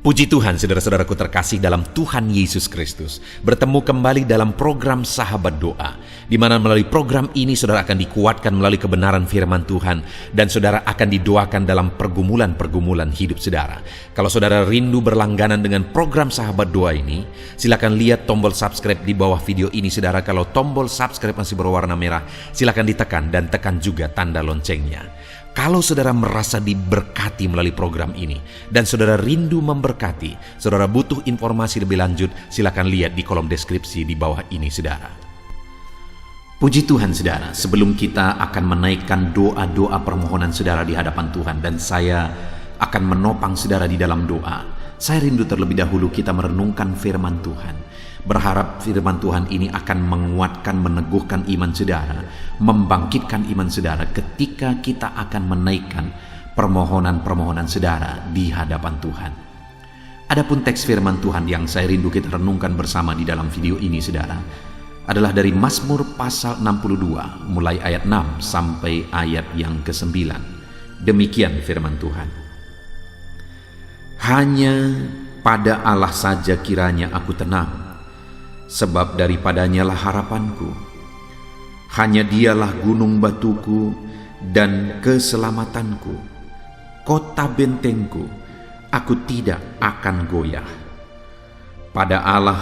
Puji Tuhan, saudara-saudaraku terkasih dalam Tuhan Yesus Kristus. Bertemu kembali dalam program Sahabat Doa, di mana melalui program ini saudara akan dikuatkan melalui kebenaran firman Tuhan, dan saudara akan didoakan dalam pergumulan-pergumulan hidup saudara. Kalau saudara rindu berlangganan dengan program Sahabat Doa ini, silakan lihat tombol subscribe di bawah video ini saudara. Kalau tombol subscribe masih berwarna merah, silakan ditekan dan tekan juga tanda loncengnya. Kalau saudara merasa diberkati melalui program ini dan saudara rindu memberkati, saudara butuh informasi lebih lanjut, silakan lihat di kolom deskripsi di bawah ini saudara. Puji Tuhan saudara, sebelum kita akan menaikkan doa-doa permohonan saudara di hadapan Tuhan dan saya akan menopang saudara di dalam doa, saya rindu terlebih dahulu kita merenungkan firman Tuhan. Berharap firman Tuhan ini akan menguatkan, meneguhkan iman saudara, membangkitkan iman saudara ketika kita akan menaikkan permohonan-permohonan saudara di hadapan Tuhan. Adapun teks firman Tuhan yang saya rindu kita renungkan bersama di dalam video ini saudara, adalah dari Mazmur pasal 62, mulai ayat 6 sampai ayat yang ke-9. Demikian firman Tuhan. Hanya pada Allah saja kiranya aku tenang, sebab daripadanya lah harapanku. Hanya dialah gunung batuku dan keselamatanku, kota bentengku, aku tidak akan goyah. Pada Allah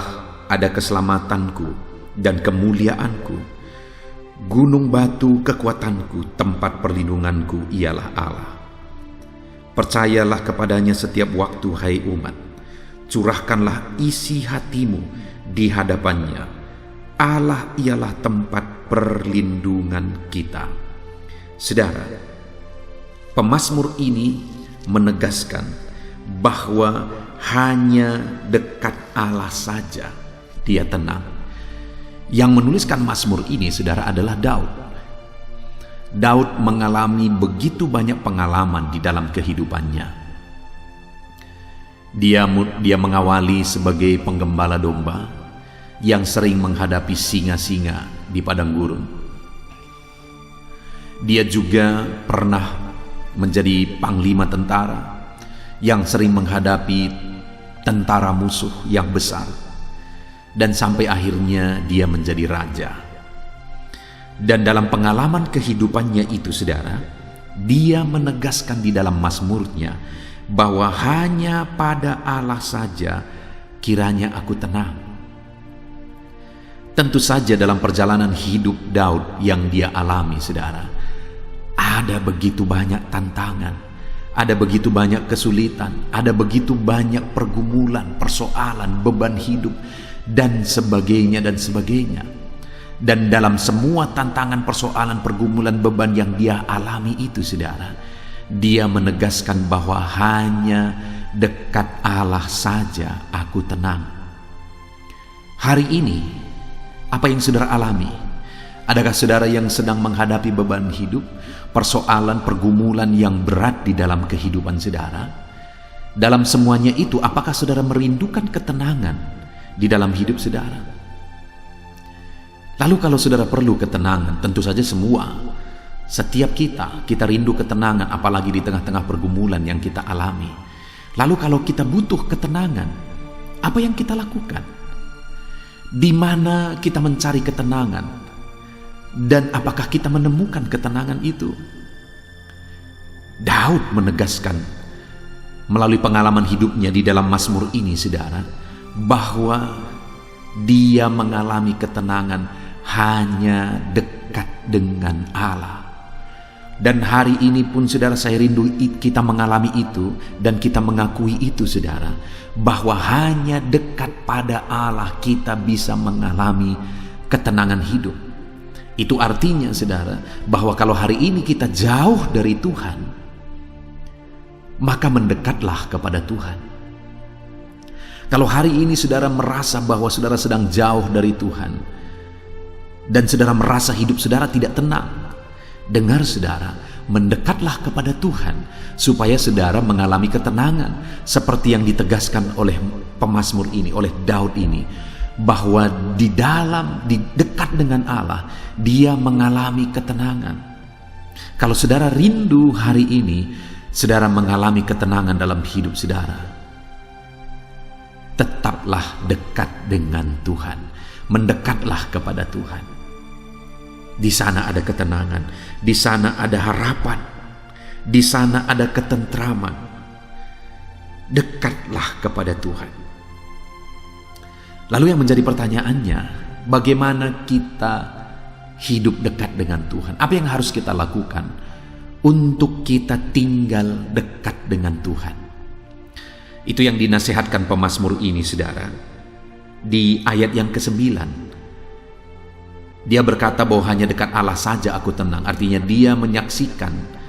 ada keselamatanku dan kemuliaanku, gunung batu kekuatanku, tempat perlindunganku ialah Allah. Percayalah kepadanya setiap waktu, hai umat. Curahkanlah isi hatimu di hadapannya. Allah ialah tempat perlindungan kita. Saudara, pemazmur ini menegaskan bahwa hanya dekat Allah saja dia tenang. Yang menuliskan mazmur ini saudara adalah Daud. Daud mengalami begitu banyak pengalaman di dalam kehidupannya. Dia mengawali sebagai penggembala domba yang sering menghadapi singa-singa di padang gurun. Dia juga pernah menjadi panglima tentara yang sering menghadapi tentara musuh yang besar, dan sampai akhirnya dia menjadi raja. Dan dalam pengalaman kehidupannya itu saudara, dia menegaskan di dalam mazmurnya bahwa hanya pada Allah saja kiranya aku tenang. Tentu saja dalam perjalanan hidup Daud yang dia alami saudara, ada begitu banyak tantangan, ada begitu banyak kesulitan, ada begitu banyak pergumulan, persoalan, beban hidup, dan sebagainya dan sebagainya. Dan dalam semua tantangan, persoalan, pergumulan, beban yang dia alami itu saudara, dia menegaskan bahwa hanya dekat Allah saja aku tenang. Hari ini, apa yang saudara alami? Adakah saudara yang sedang menghadapi beban hidup, persoalan, pergumulan yang berat di dalam kehidupan saudara? Dalam semuanya itu, apakah saudara merindukan ketenangan di dalam hidup saudara? Lalu kalau saudara perlu ketenangan, tentu saja setiap kita rindu ketenangan, apalagi di tengah-tengah pergumulan yang kita alami. Lalu kalau kita butuh ketenangan, apa yang kita lakukan? Di mana kita mencari ketenangan? Dan apakah kita menemukan ketenangan itu? Daud menegaskan melalui pengalaman hidupnya di dalam mazmur ini saudara, bahwa dia mengalami ketenangan hanya dekat dengan Allah. Dan hari ini pun saudara, saya rindu kita mengalami itu dan kita mengakui itu saudara, bahwa hanya dekat pada Allah kita bisa mengalami ketenangan hidup. Itu artinya saudara, bahwa kalau hari ini kita jauh dari Tuhan, maka mendekatlah kepada Tuhan. Kalau hari ini saudara merasa bahwa saudara sedang jauh dari Tuhan, dan saudara merasa hidup saudara tidak tenang, dengar saudara, mendekatlah kepada Tuhan supaya saudara mengalami ketenangan seperti yang ditegaskan oleh pemazmur ini, oleh Daud ini, bahwa di dekat dengan Allah dia mengalami ketenangan. Kalau saudara rindu hari ini saudara mengalami ketenangan dalam hidup saudara, tetaplah dekat dengan Tuhan. Mendekatlah kepada Tuhan. Di sana ada ketenangan, di sana ada harapan, di sana ada ketentraman. Dekatlah kepada Tuhan. Lalu yang menjadi pertanyaannya, bagaimana kita hidup dekat dengan Tuhan? Apa yang harus kita lakukan untuk kita tinggal dekat dengan Tuhan? Itu yang dinasihatkan pemazmur ini, saudara. Di ayat yang ke-9, dia berkata bahwa hanya dekat Allah saja aku tenang. Artinya dia menyaksikan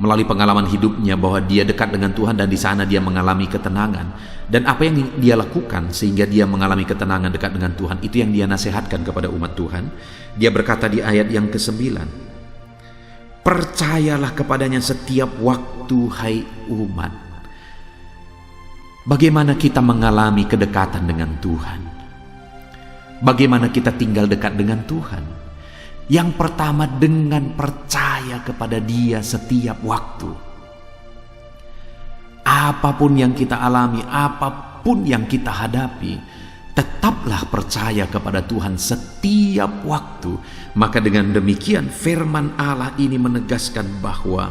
melalui pengalaman hidupnya bahwa dia dekat dengan Tuhan dan di sana dia mengalami ketenangan. Dan apa yang dia lakukan sehingga dia mengalami ketenangan dekat dengan Tuhan, itu yang dia nasihatkan kepada umat Tuhan. Dia berkata di ayat yang ke-9, percayalah kepadanya setiap waktu, hai umat. Bagaimana kita mengalami kedekatan dengan Tuhan? Bagaimana kita tinggal dekat dengan Tuhan? Yang pertama, dengan percaya kepada Dia setiap waktu. Apapun yang kita alami, apapun yang kita hadapi, tetaplah percaya kepada Tuhan setiap waktu. Maka dengan demikian firman Allah ini menegaskan bahwa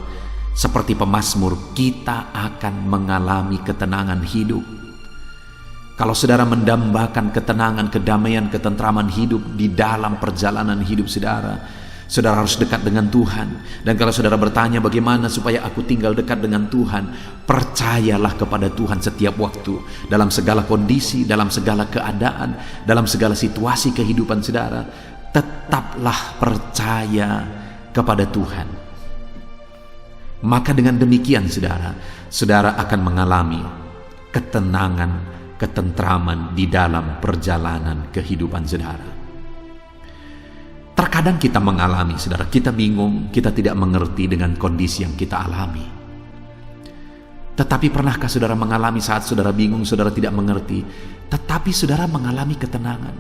seperti pemazmur, kita akan mengalami ketenangan hidup. Kalau saudara mendambakan ketenangan, kedamaian, ketentraman hidup di dalam perjalanan hidup saudara, saudara harus dekat dengan Tuhan. Dan kalau saudara bertanya bagaimana supaya aku tinggal dekat dengan Tuhan, percayalah kepada Tuhan setiap waktu, dalam segala kondisi, dalam segala keadaan, dalam segala situasi kehidupan saudara. Tetaplah percaya kepada Tuhan. Maka dengan demikian saudara akan mengalami ketenangan, ketentraman di dalam perjalanan kehidupan saudara. Terkadang kita mengalami, saudara, kita bingung, kita tidak mengerti dengan kondisi yang kita alami. Tetapi pernahkah saudara mengalami saat saudara bingung, saudara tidak mengerti, tetapi saudara mengalami ketenangan?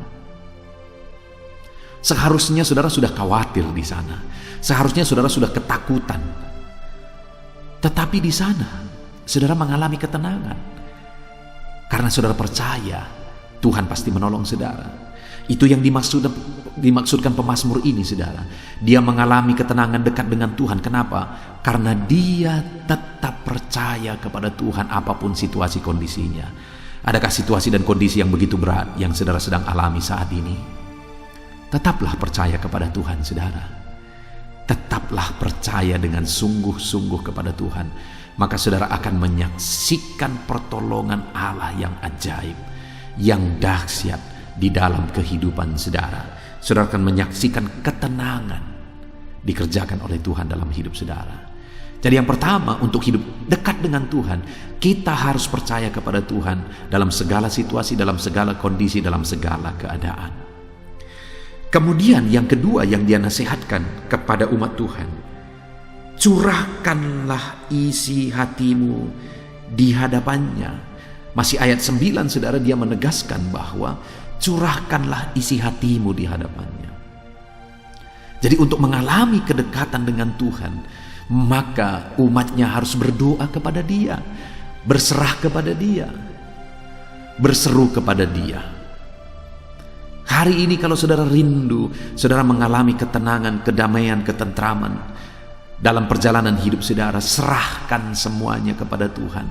Seharusnya saudara sudah khawatir di sana. Seharusnya saudara sudah ketakutan. Tetapi di sana saudara mengalami ketenangan. Karena saudara percaya Tuhan pasti menolong saudara. Itu yang dimaksudkan pemazmur ini, saudara. Dia mengalami ketenangan dekat dengan Tuhan. Kenapa? Karena dia tetap percaya kepada Tuhan apapun situasi kondisinya. Adakah situasi dan kondisi yang begitu berat yang saudara sedang alami saat ini? Tetaplah percaya kepada Tuhan, saudara. Tetaplah percaya dengan sungguh-sungguh kepada Tuhan. Maka saudara akan menyaksikan pertolongan Allah yang ajaib, yang dahsyat di dalam kehidupan saudara. Saudara akan menyaksikan ketenangan dikerjakan oleh Tuhan dalam hidup saudara. Jadi yang pertama, untuk hidup dekat dengan Tuhan, kita harus percaya kepada Tuhan dalam segala situasi, dalam segala kondisi, dalam segala keadaan. Kemudian yang kedua yang dia nasihatkan kepada umat Tuhan, curahkanlah isi hatimu di hadapannya. Masih ayat 9, saudara, dia menegaskan bahwa curahkanlah isi hatimu di hadapannya. Jadi untuk mengalami kedekatan dengan Tuhan, maka umatnya harus berdoa kepada Dia, berserah kepada Dia, berseru kepada Dia. Hari ini kalau saudara rindu, saudara mengalami ketenangan, kedamaian, ketentraman dalam perjalanan hidup saudara, serahkan semuanya kepada Tuhan.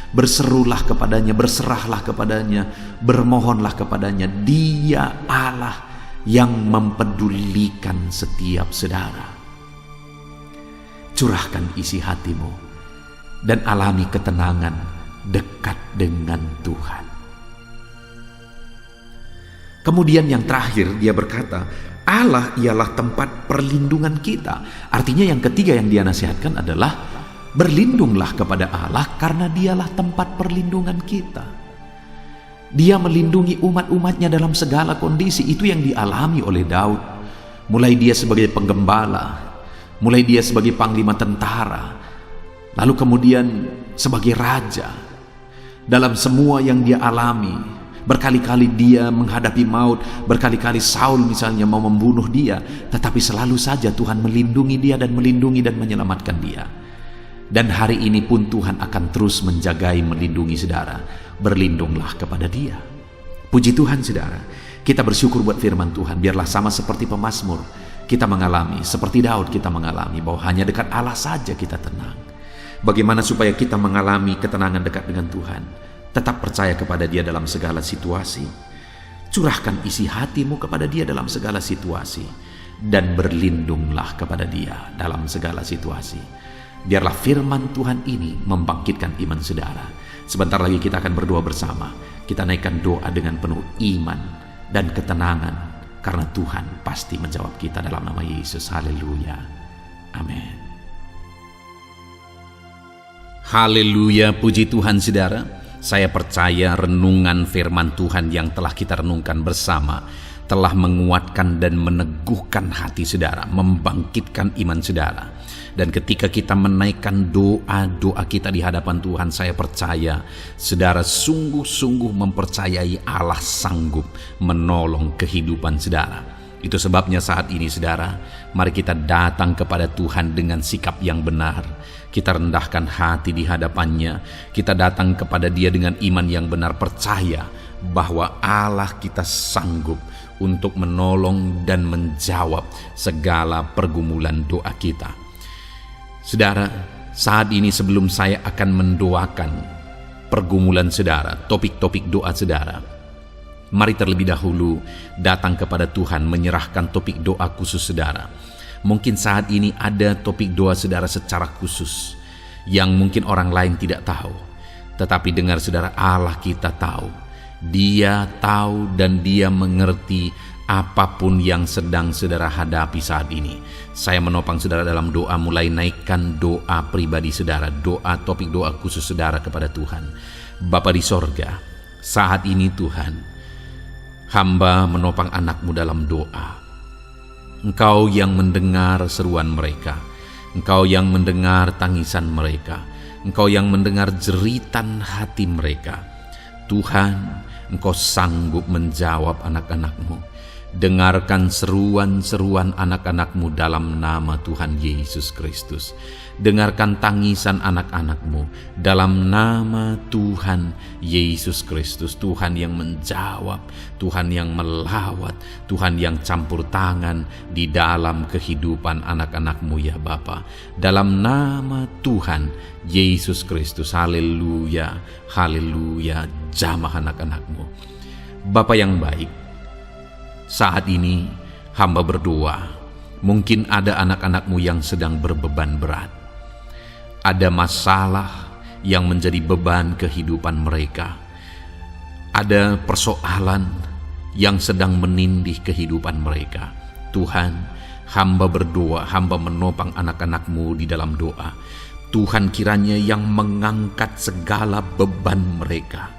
Berserulah kepadanya, berserahlah kepadanya, bermohonlah kepadanya. Dia Allah yang mempedulikan setiap saudara. Curahkan isi hatimu dan alami ketenangan dekat dengan Tuhan. Kemudian yang terakhir dia berkata, Allah ialah tempat perlindungan kita. Artinya yang ketiga yang dia nasihatkan adalah berlindunglah kepada Allah karena Dialah tempat perlindungan kita. Dia melindungi umat-umatnya dalam segala kondisi. Itu yang dialami oleh Daud. Mulai dia sebagai penggembala, mulai dia sebagai panglima tentara, lalu kemudian sebagai raja. Dalam semua yang dia alami, berkali-kali dia menghadapi maut, berkali-kali Saul misalnya mau membunuh dia, tetapi selalu saja Tuhan melindungi dia dan melindungi dan menyelamatkan dia. Dan hari ini pun Tuhan akan terus menjagai, melindungi saudara. Berlindunglah kepada Dia. Puji Tuhan saudara, kita bersyukur buat firman Tuhan. Biarlah sama seperti pemazmur, kita mengalami, seperti Daud kita mengalami, bahwa hanya dekat Allah saja kita tenang. Bagaimana supaya kita mengalami ketenangan dekat dengan Tuhan? Tetap percaya kepada Dia dalam segala situasi. Curahkan isi hatimu kepada Dia dalam segala situasi. Dan berlindunglah kepada Dia dalam segala situasi. Biarlah firman Tuhan ini membangkitkan iman saudara. Sebentar lagi kita akan berdoa bersama. Kita naikkan doa dengan penuh iman dan ketenangan, karena Tuhan pasti menjawab kita dalam nama Yesus. Haleluya. Amin. Haleluya, puji Tuhan saudara. Saya percaya renungan firman Tuhan yang telah kita renungkan bersama telah menguatkan dan meneguhkan hati saudara, membangkitkan iman saudara. Dan ketika kita menaikkan doa-doa kita di hadapan Tuhan, saya percaya saudara sungguh-sungguh mempercayai Allah sanggup menolong kehidupan saudara. Itu sebabnya saat ini saudara, mari kita datang kepada Tuhan dengan sikap yang benar. Kita rendahkan hati di hadapannya. Kita datang kepada Dia dengan iman yang benar, percaya bahwa Allah kita sanggup untuk menolong dan menjawab segala pergumulan doa kita. Saudara, saat ini sebelum saya akan mendoakan pergumulan saudara, topik-topik doa saudara, mari terlebih dahulu datang kepada Tuhan menyerahkan topik doa khusus saudara. Mungkin saat ini ada topik doa saudara secara khusus yang mungkin orang lain tidak tahu. Tetapi dengar saudara, Allah kita tahu. Dia tahu dan Dia mengerti apapun yang sedang saudara hadapi saat ini. Saya menopang saudara dalam doa, mulai naikkan doa pribadi saudara, doa topik doa khusus saudara kepada Tuhan. Bapa di sorga, saat ini Tuhan, hamba menopang anak-Mu dalam doa. Engkau yang mendengar seruan mereka, Engkau yang mendengar tangisan mereka, Engkau yang mendengar jeritan hati mereka. Tuhan, Engkau sanggup menjawab anak-anak-Mu. Dengarkan seruan-seruan anak-anak-Mu dalam nama Tuhan Yesus Kristus. Dengarkan tangisan anak-anak-Mu dalam nama Tuhan Yesus Kristus. Tuhan yang menjawab, Tuhan yang melawat, Tuhan yang campur tangan di dalam kehidupan anak-anak-Mu ya Bapa. Dalam nama Tuhan Yesus Kristus. Haleluya, haleluya. Jamah anak-anak-Mu. Bapa yang baik, saat ini hamba berdoa, mungkin ada anak-anak-Mu yang sedang berbeban berat. Ada masalah yang menjadi beban kehidupan mereka. Ada persoalan yang sedang menindih kehidupan mereka. Tuhan, hamba berdoa, hamba menopang anak-anak-Mu di dalam doa. Tuhan kiranya yang mengangkat segala beban mereka.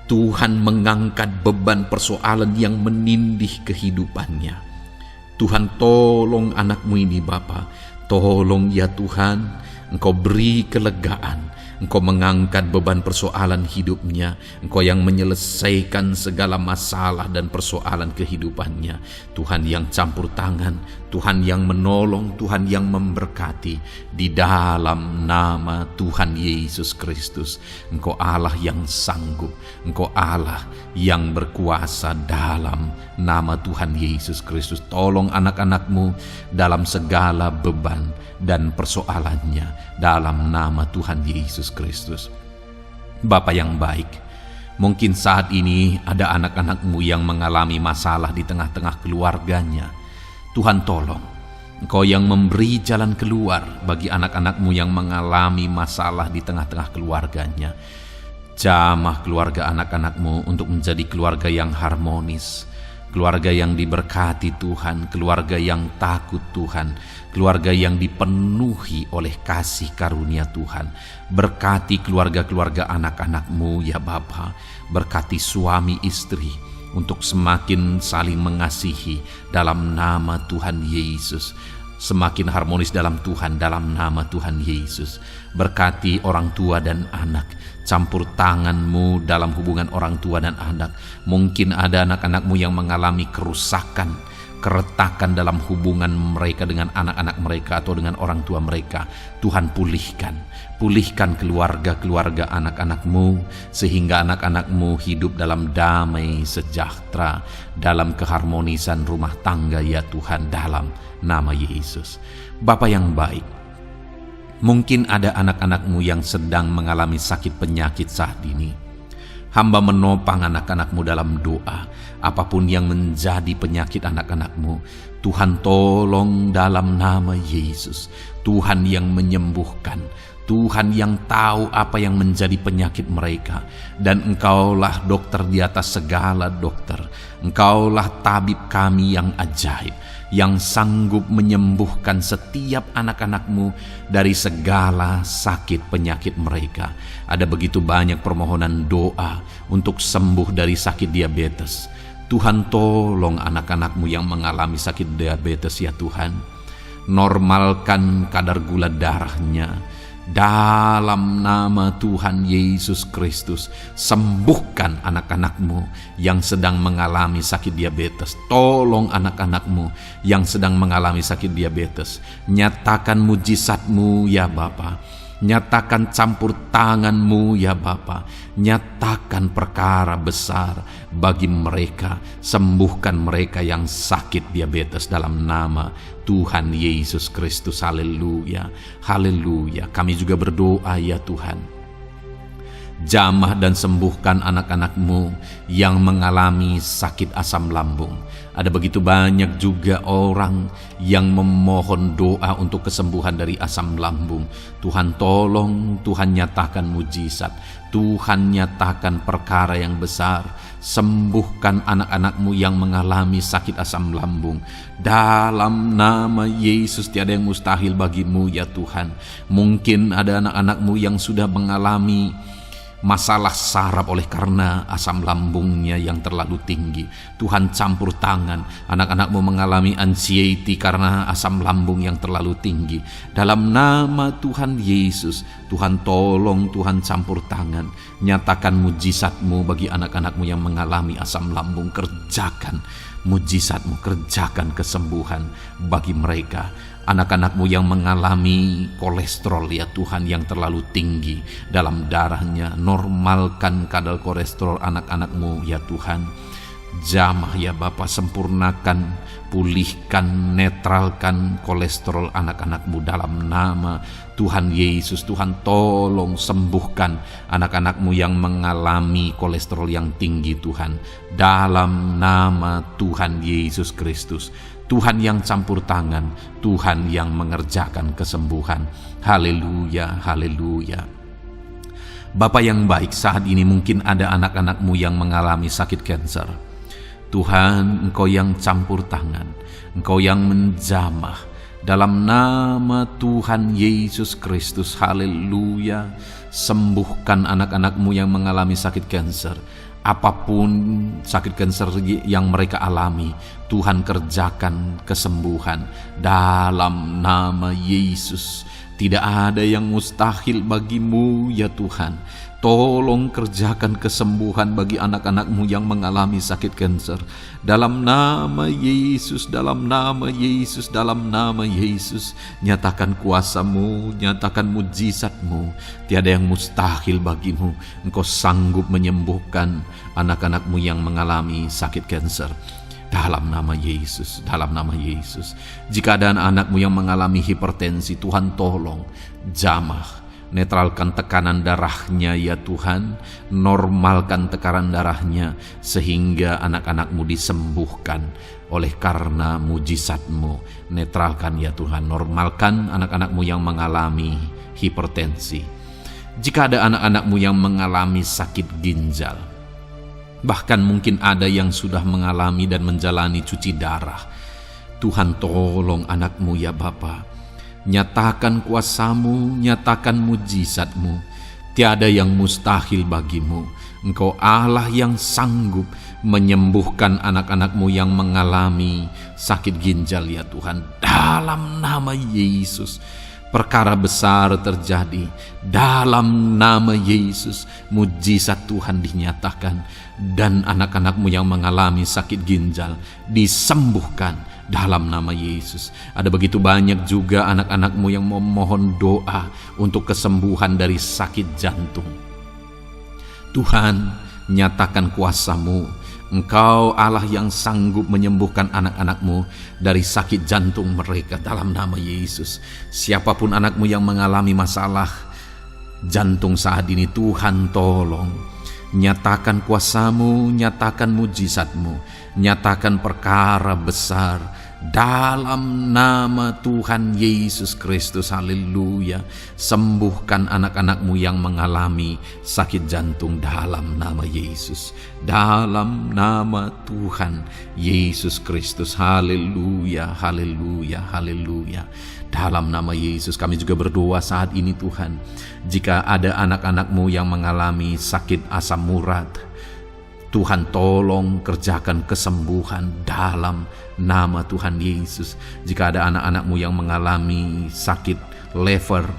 Tuhan mengangkat beban persoalan yang menindih kehidupannya. Tuhan tolong anak-Mu ini Bapa. Tolong ya Tuhan, Engkau beri kelegaan. Engkau mengangkat beban persoalan hidupnya. Engkau yang menyelesaikan segala masalah dan persoalan kehidupannya. Tuhan yang campur tangan, Tuhan yang menolong, Tuhan yang memberkati. Di dalam nama Tuhan Yesus Kristus. Engkau Allah yang sanggup. Engkau Allah yang berkuasa dalam nama Tuhan Yesus Kristus. Tolong anak-anak-Mu dalam segala beban dan persoalannya dalam nama Tuhan Yesus Kristus. Bapa yang baik, mungkin saat ini ada anak-anak-Mu yang mengalami masalah di tengah-tengah keluarganya. Tuhan tolong, Engkau yang memberi jalan keluar bagi anak-anak-Mu yang mengalami masalah di tengah-tengah keluarganya. Jamah keluarga anak-anak-Mu untuk menjadi keluarga yang harmonis, keluarga yang diberkati Tuhan, keluarga yang takut Tuhan, keluarga yang dipenuhi oleh kasih karunia Tuhan. Berkati keluarga-keluarga anak-anak-Mu ya Bapa. Berkati suami istri untuk semakin saling mengasihi dalam nama Tuhan Yesus. Semakin harmonis dalam Tuhan dalam nama Tuhan Yesus. Berkati orang tua dan anak. Campur tangan-Mu dalam hubungan orang tua dan anak. Mungkin ada anak-anak-Mu yang mengalami kerusakan keretakan dalam hubungan mereka dengan anak-anak mereka atau dengan orang tua mereka. Tuhan pulihkan keluarga-keluarga anak-anak-Mu, sehingga anak-anak-Mu hidup dalam damai sejahtera, dalam keharmonisan rumah tangga ya Tuhan, dalam nama Yesus. Bapa yang baik, mungkin ada anak-anak-Mu yang sedang mengalami sakit penyakit saat ini. Hamba menopang anak-anak-Mu dalam doa. Apapun yang menjadi penyakit anak-anak-Mu, Tuhan tolong dalam nama Yesus. Tuhan yang menyembuhkan, Tuhan yang tahu apa yang menjadi penyakit mereka. Dan Engkaulah dokter di atas segala dokter. Engkaulah tabib kami yang ajaib, yang sanggup menyembuhkan setiap anak-anak-Mu dari segala sakit penyakit mereka. Ada begitu banyak permohonan doa untuk sembuh dari sakit diabetes. Tuhan tolong anak-anak-Mu yang mengalami sakit diabetes ya Tuhan. Normalkan kadar gula darahnya. Dalam nama Tuhan Yesus Kristus, sembuhkan anak-anak-Mu yang sedang mengalami sakit diabetes. Tolong anak-anak-Mu yang sedang mengalami sakit diabetes. Nyatakan mujizat-Mu ya Bapa. Nyatakan campur tangan-Mu ya Bapa. Nyatakan perkara besar bagi mereka. Sembuhkan mereka yang sakit diabetes dalam nama Tuhan Yesus Kristus. Haleluya, haleluya. Kami juga berdoa ya Tuhan, jamah dan sembuhkan anak-anak-Mu yang mengalami sakit asam lambung. Ada begitu banyak juga orang yang memohon doa untuk kesembuhan dari asam lambung. Tuhan tolong, Tuhan nyatakan mujizat, Tuhan nyatakan perkara yang besar. Sembuhkan anak-anak-Mu yang mengalami sakit asam lambung. Dalam nama Yesus, tiada yang mustahil bagi-Mu ya Tuhan. Mungkin ada anak-anak-Mu yang sudah mengalami masalah saraf oleh karena asam lambungnya yang terlalu tinggi. Tuhan campur tangan. Anak-anak-Mu mengalami anxiety karena asam lambung yang terlalu tinggi. Dalam nama Tuhan Yesus, Tuhan tolong, Tuhan campur tangan. Nyatakan mujizat-Mu bagi anak-anak-Mu yang mengalami asam lambung. Kerjakan mujizat-Mu, kerjakan kesembuhan bagi mereka. Anak-anak-Mu yang mengalami kolesterol ya Tuhan yang terlalu tinggi dalam darahnya, normalkan kadar kolesterol anak-anak-Mu ya Tuhan. Jamah ya Bapa, sempurnakan, pulihkan, netralkan kolesterol anak-anak-Mu dalam nama Tuhan Yesus. Tuhan tolong sembuhkan anak-anak-Mu yang mengalami kolesterol yang tinggi Tuhan, dalam nama Tuhan Yesus Kristus. Tuhan yang campur tangan, Tuhan yang mengerjakan kesembuhan. Haleluya, haleluya. Bapa yang baik, saat ini mungkin ada anak-anak-Mu yang mengalami sakit kanker. Tuhan, Engkau yang campur tangan, Engkau yang menjamah. Dalam nama Tuhan Yesus Kristus, haleluya. Sembuhkan anak-anak-Mu yang mengalami sakit kanker. Apapun sakit kanker yang mereka alami, Tuhan kerjakan kesembuhan dalam nama Yesus. Tidak ada yang mustahil bagi-Mu ya Tuhan. Tolong kerjakan kesembuhan bagi anak-anak-Mu yang mengalami sakit kanker. Dalam nama Yesus, dalam nama Yesus, dalam nama Yesus. Nyatakan kuasa-Mu, nyatakan mujizat-Mu. Tiada yang mustahil bagi-Mu. Engkau sanggup menyembuhkan anak-anak-Mu yang mengalami sakit kanker. Dalam nama Yesus, dalam nama Yesus. Jika ada anak-anak-Mu yang mengalami hipertensi, Tuhan tolong jamah. Netralkan tekanan darahnya ya Tuhan. Normalkan tekanan darahnya sehingga anak-anak-Mu disembuhkan oleh karena mujizat-Mu. Netralkan ya Tuhan. Normalkan anak-anak-Mu yang mengalami hipertensi. Jika ada anak-anak-Mu yang mengalami sakit ginjal, bahkan mungkin ada yang sudah mengalami dan menjalani cuci darah, Tuhan tolong anak-Mu ya Bapa. Nyatakan kuasa-Mu, nyatakan mujizat-Mu. Tiada yang mustahil bagi-Mu. Engkau Allah yang sanggup menyembuhkan anak-anak-Mu yang mengalami sakit ginjal ya Tuhan. Dalam nama Yesus, perkara besar terjadi. Dalam nama Yesus, mujizat Tuhan dinyatakan. Dan anak-anak-Mu yang mengalami sakit ginjal disembuhkan dalam nama Yesus. Ada begitu banyak juga anak-anak-Mu yang memohon doa untuk kesembuhan dari sakit jantung. Tuhan, nyatakan kuasa-Mu. Engkau Allah yang sanggup menyembuhkan anak-anak-Mu dari sakit jantung mereka dalam nama Yesus. Siapapun anak-Mu yang mengalami masalah jantung saat ini, Tuhan tolong. Nyatakan kuasa-Mu, nyatakan mujizat-Mu, nyatakan perkara besar dalam nama Tuhan Yesus Kristus. Haleluya. Sembuhkan anak-anak-Mu yang mengalami sakit jantung dalam nama Yesus, dalam nama Tuhan Yesus Kristus. Haleluya, haleluya, haleluya. Dalam nama Yesus kami juga berdoa saat ini Tuhan, jika ada anak-anak-Mu yang mengalami sakit asam urat, Tuhan tolong kerjakan kesembuhan dalam nama Tuhan Yesus. Jika ada anak-anak-Mu yang mengalami sakit liver,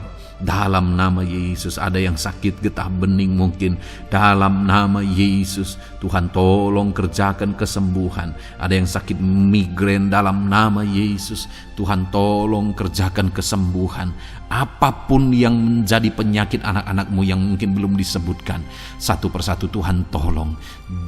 dalam nama Yesus. Ada yang sakit getah bening mungkin, dalam nama Yesus Tuhan tolong kerjakan kesembuhan. Ada yang sakit migrain, dalam nama Yesus Tuhan tolong kerjakan kesembuhan. Apapun yang menjadi penyakit anak-anak-Mu yang mungkin belum disebutkan, satu persatu Tuhan tolong.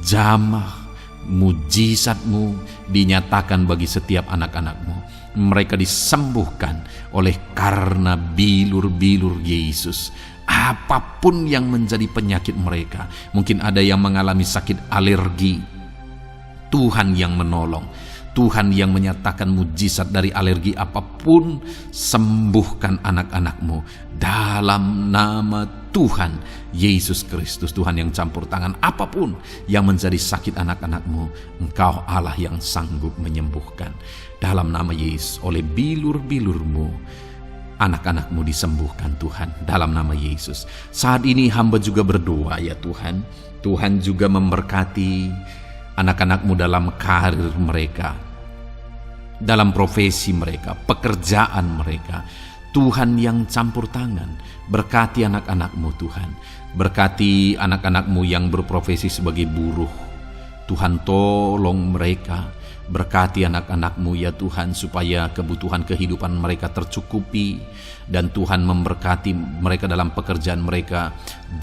Jamah mujizat-Mu dinyatakan bagi setiap anak-anak-Mu. Mereka disembuhkan oleh karena bilur-bilur Yesus. Apapun yang menjadi penyakit mereka, mungkin ada yang mengalami sakit alergi, Tuhan yang menolong, Tuhan yang menyatakan mujizat dari alergi apapun. Sembuhkan anak-anak-Mu dalam nama Tuhan Yesus Kristus. Tuhan yang campur tangan apapun yang menjadi sakit anak-anak-Mu, Engkau Allah yang sanggup menyembuhkan. Dalam nama Yesus, oleh bilur-bilur-Mu anak-anak-Mu disembuhkan Tuhan, dalam nama Yesus. Saat ini hamba juga berdoa ya Tuhan, Tuhan juga memberkati anak-anak-Mu dalam karir mereka, dalam profesi mereka, pekerjaan mereka. Tuhan yang campur tangan, berkati anak-anak-Mu Tuhan. Berkati anak-anak-Mu yang berprofesi sebagai buruh, Tuhan tolong mereka. Berkati anak-anak-Mu ya Tuhan, supaya kebutuhan kehidupan mereka tercukupi. Dan Tuhan memberkati mereka dalam pekerjaan mereka.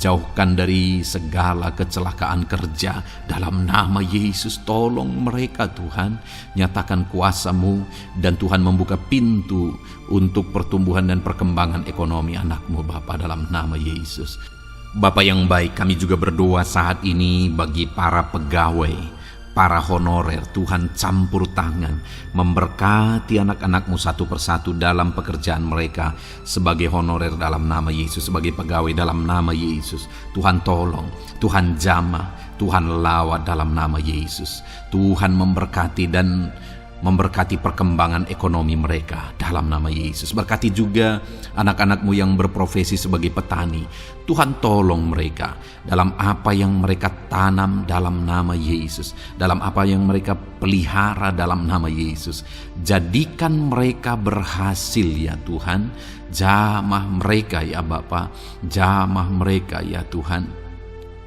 Jauhkan dari segala kecelakaan kerja dalam nama Yesus. Tolong mereka Tuhan, nyatakan kuasa-Mu. Dan Tuhan membuka pintu untuk pertumbuhan dan perkembangan ekonomi anak-Mu Bapa, dalam nama Yesus. Bapa yang baik, kami juga berdoa saat ini bagi para pegawai, para honorer. Tuhan campur tangan, memberkati anak-anak-Mu satu persatu dalam pekerjaan mereka sebagai honorer dalam nama Yesus, sebagai pegawai dalam nama Yesus. Tuhan tolong, Tuhan jamah, Tuhan lawat dalam nama Yesus. Tuhan memberkati dan memberkati perkembangan ekonomi mereka dalam nama Yesus. Berkati juga anak-anak-Mu yang berprofesi sebagai petani. Tuhan tolong mereka dalam apa yang mereka tanam dalam nama Yesus, dalam apa yang mereka pelihara dalam nama Yesus. Jadikan mereka berhasil ya Tuhan. Jamah mereka ya Bapa, jamah mereka ya Tuhan.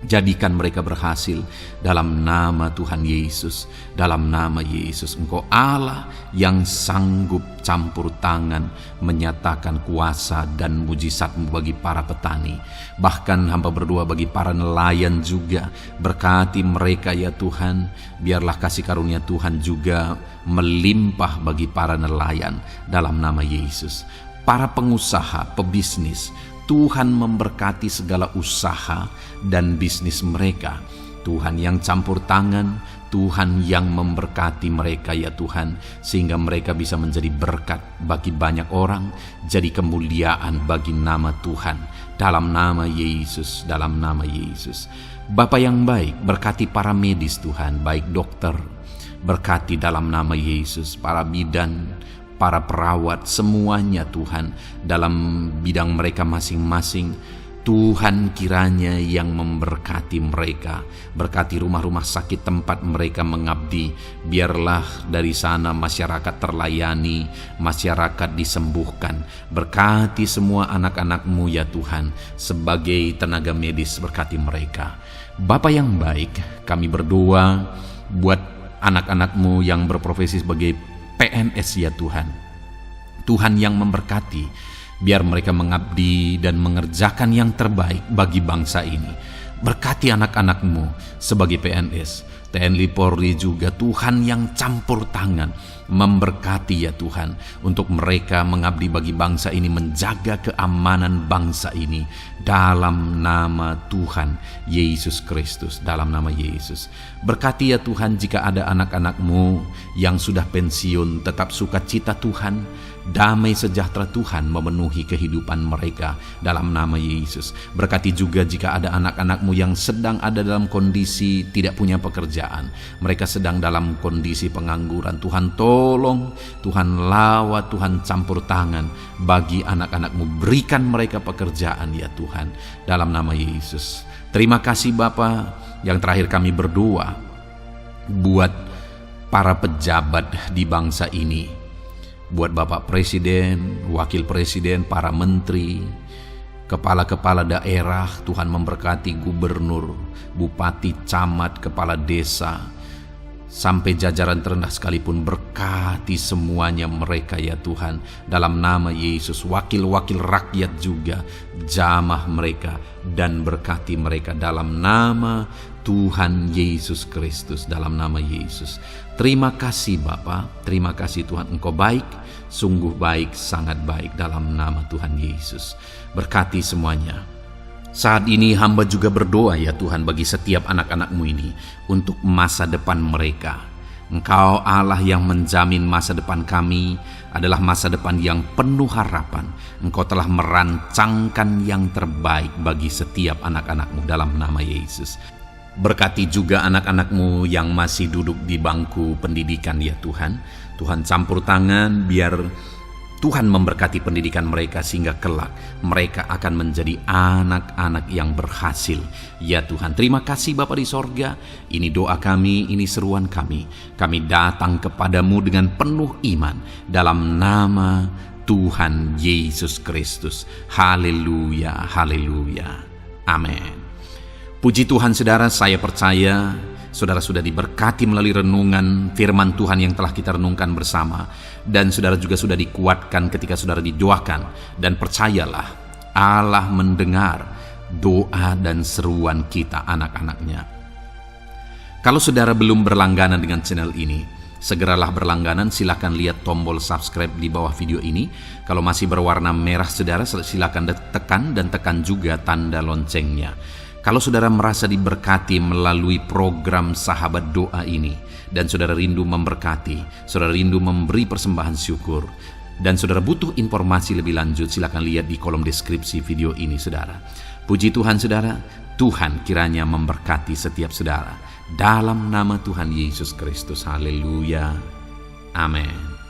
Jadikan mereka berhasil dalam nama Tuhan Yesus. Dalam nama Yesus, Engkau Allah yang sanggup campur tangan, menyatakan kuasa dan mujizat-Mu bagi para petani. Bahkan hamba berdoa bagi para nelayan juga. Berkati mereka ya Tuhan. Biarlah kasih karunia Tuhan juga melimpah bagi para nelayan dalam nama Yesus. Para pengusaha, pebisnis, Tuhan memberkati segala usaha dan bisnis mereka. Tuhan yang campur tangan, Tuhan yang memberkati mereka ya Tuhan, sehingga mereka bisa menjadi berkat bagi banyak orang, jadi kemuliaan bagi nama Tuhan. Dalam nama Yesus, dalam nama Yesus. Bapa yang baik, berkati para medis Tuhan, baik dokter, berkati dalam nama Yesus, para bidan, para perawat, semuanya Tuhan, dalam bidang mereka masing-masing. Tuhan kiranya yang memberkati mereka. Berkati rumah-rumah sakit tempat mereka mengabdi. Biarlah dari sana masyarakat terlayani, masyarakat disembuhkan. Berkati semua anak-anak-Mu ya Tuhan, sebagai tenaga medis, berkati mereka. Bapa yang baik, kami berdoa buat anak-anak-Mu yang berprofesi sebagai PNS ya Tuhan. Tuhan yang memberkati, biar mereka mengabdi dan mengerjakan yang terbaik bagi bangsa ini. Berkati anak-anak-Mu sebagai PNS, TNI Polri juga Tuhan yang campur tangan, memberkati ya Tuhan, untuk mereka mengabdi bagi bangsa ini, menjaga keamanan bangsa ini, dalam nama Tuhan Yesus Kristus, dalam nama Yesus. Berkati ya Tuhan, jika ada anak-anak-Mu yang sudah pensiun, tetap sukacita Tuhan, damai sejahtera Tuhan memenuhi kehidupan mereka, dalam nama Yesus. Berkati juga jika ada anak-anak-Mu yang sedang ada dalam kondisi tidak punya pekerjaan, mereka sedang dalam kondisi pengangguran. Tuhan tolong, Tuhan lawat, Tuhan campur tangan bagi anak-anak-Mu, berikan mereka pekerjaan ya Tuhan, dalam nama Yesus. Terima kasih Bapa. Yang terakhir kami berdoa buat para pejabat di bangsa ini, buat Bapak Presiden, Wakil Presiden, para menteri, kepala-kepala daerah. Tuhan memberkati gubernur, bupati, camat, kepala desa, sampai jajaran terendah sekalipun. Berkati semuanya mereka ya Tuhan, dalam nama Yesus. Wakil-wakil rakyat juga, jamah mereka, dan berkati mereka dalam nama Tuhan Yesus Kristus, dalam nama Yesus. Terima kasih Bapa, terima kasih Tuhan, Engkau baik, sungguh baik, sangat baik, dalam nama Tuhan Yesus. Berkati semuanya. Saat ini hamba juga berdoa ya Tuhan bagi setiap anak-anak-Mu ini, untuk masa depan mereka. Engkau Allah yang menjamin masa depan kami adalah masa depan yang penuh harapan. Engkau telah merancangkan yang terbaik bagi setiap anak-anak-Mu, dalam nama Yesus. Berkati juga anak-anak-Mu yang masih duduk di bangku pendidikan ya Tuhan. Tuhan campur tangan, biar Tuhan memberkati pendidikan mereka, sehingga kelak mereka akan menjadi anak-anak yang berhasil ya Tuhan. Terima kasih Bapa di sorga. Ini doa kami, ini seruan kami. Kami datang kepadamu dengan penuh iman, dalam nama Tuhan Yesus Kristus. Haleluya, haleluya, amin. Puji Tuhan saudara, saya percaya saudara sudah diberkati melalui renungan firman Tuhan yang telah kita renungkan bersama. Dan saudara juga sudah dikuatkan ketika saudara didoakan. Dan percayalah, Allah mendengar doa dan seruan kita, anak-anaknya. Kalau saudara belum berlangganan dengan channel ini, segeralah berlangganan. Silakan lihat tombol subscribe di bawah video ini. Kalau masih berwarna merah saudara, silakan tekan, dan tekan juga tanda loncengnya. Kalau saudara merasa diberkati melalui program Sahabat Doa ini, dan saudara rindu memberkati, saudara rindu memberi persembahan syukur, dan saudara butuh informasi lebih lanjut, silakan lihat di kolom deskripsi video ini saudara. Puji Tuhan saudara, Tuhan kiranya memberkati setiap saudara, dalam nama Tuhan Yesus Kristus. Haleluya, amin.